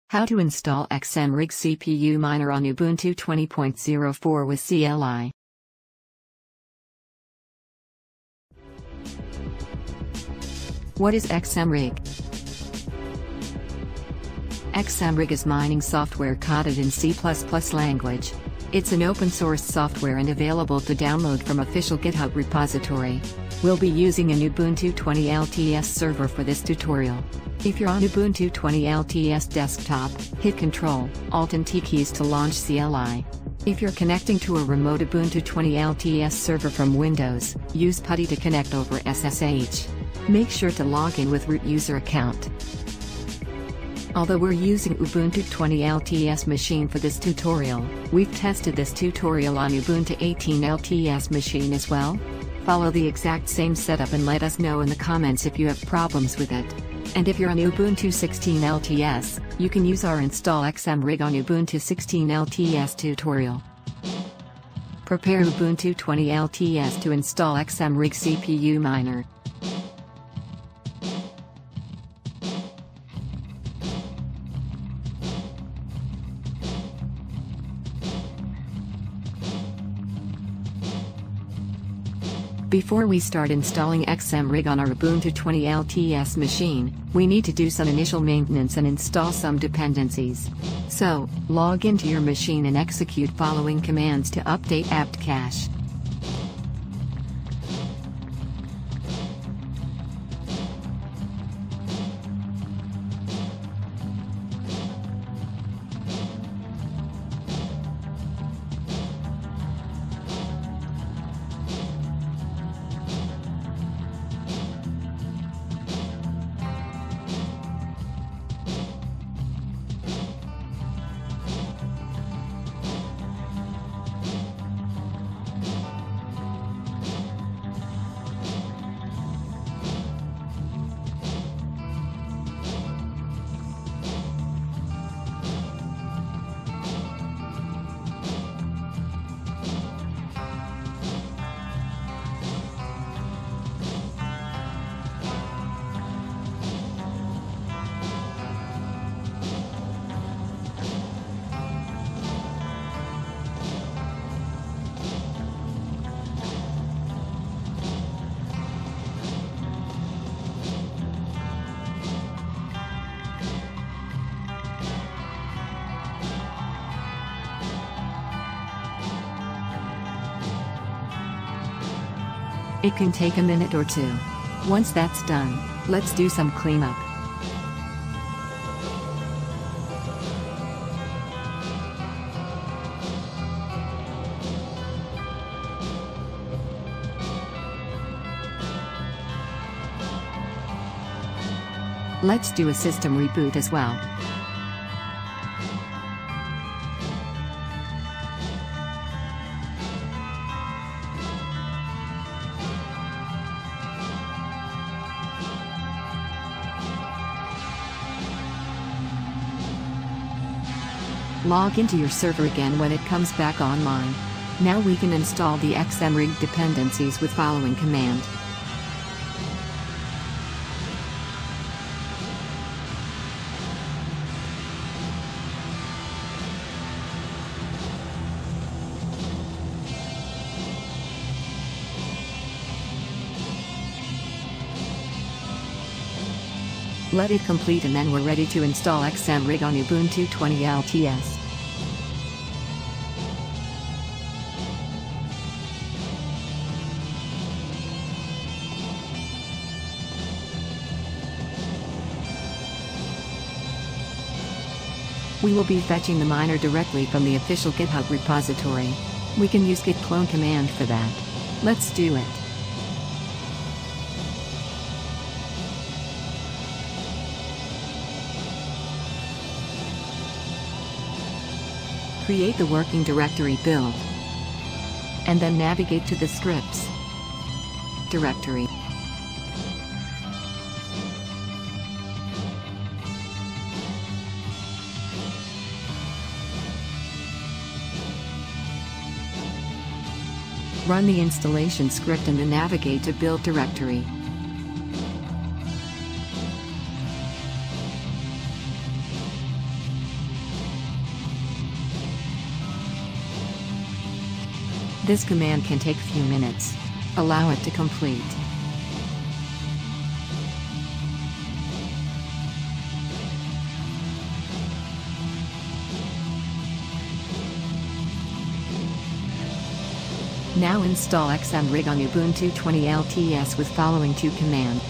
How to install XMRig CPU Miner on Ubuntu 20.04 with CLI. What is XMRig? XMRig is mining software coded in C++ language. It's an open-source software and available to download from official GitHub repository. We'll be using an Ubuntu 20 LTS server for this tutorial. If you're on Ubuntu 20 LTS desktop, hit Ctrl, Alt and T keys to launch CLI. If you're connecting to a remote Ubuntu 20 LTS server from Windows, use PuTTY to connect over SSH. Make sure to log in with root user account. Although we're using Ubuntu 20 LTS machine for this tutorial, we've tested this tutorial on Ubuntu 18 LTS machine as well. Follow the exact same setup and let us know in the comments if you have problems with it. And if you're on Ubuntu 16 LTS, you can use our Install XMRig on Ubuntu 16 LTS tutorial. Prepare Ubuntu 20 LTS to install XMRig CPU Miner. Before we start installing XMRig on our Ubuntu 20 LTS machine, we need to do some initial maintenance and install some dependencies. So, log into your machine and execute following commands to update apt cache. It can take a minute or two. Once that's done, let's do some cleanup. Let's do a system reboot as well. Log into your server again when it comes back online. Now we can install the XMRig dependencies with following command. Let it complete and then we're ready to install XMRig on Ubuntu 20 LTS. We will be fetching the miner directly from the official GitHub repository. We can use git clone command for that. Let's do it. Create the working directory build, and then navigate to the scripts directory. Run the installation script and then navigate to build directory. This command can take a few minutes. Allow it to complete. Now install XMRig on Ubuntu 20 LTS with following two commands.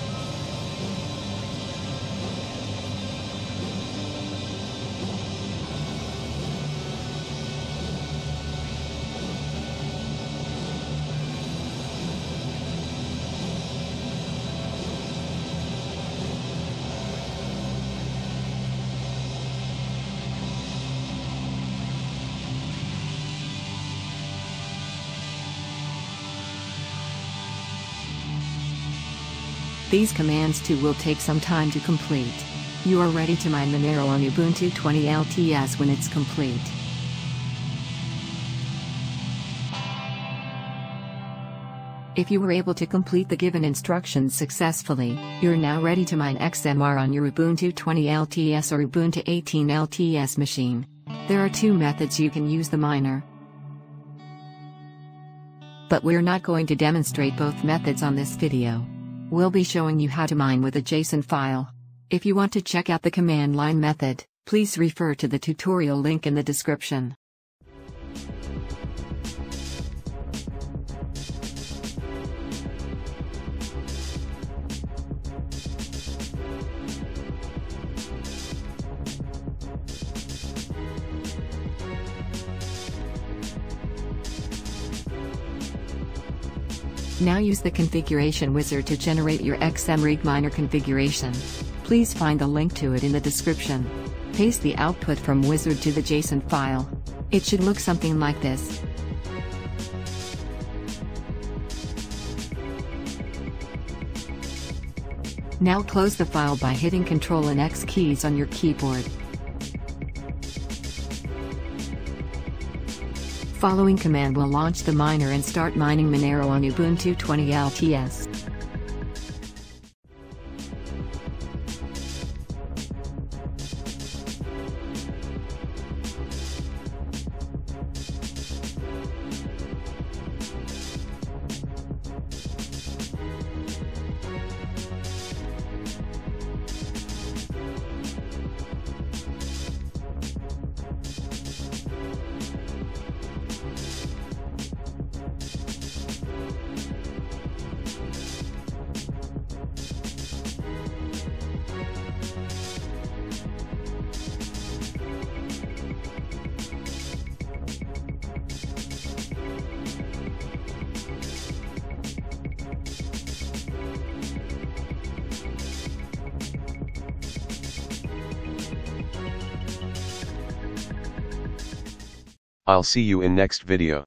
These commands too will take some time to complete. You are ready to mine Monero on Ubuntu 20 LTS when it's complete. If you were able to complete the given instructions successfully, you're now ready to mine XMR on your Ubuntu 20 LTS or Ubuntu 18 LTS machine. There are two methods you can use the miner, but we're not going to demonstrate both methods on this video. We'll be showing you how to mine with a JSON file. If you want to check out the command line method, please refer to the tutorial link in the description. Now use the configuration wizard to generate your XMRig miner configuration. Please find the link to it in the description. Paste the output from wizard to the JSON file. It should look something like this. Now close the file by hitting Ctrl and X keys on your keyboard. Following command will launch the miner and start mining Monero on Ubuntu 20 LTS. I'll see you in next video.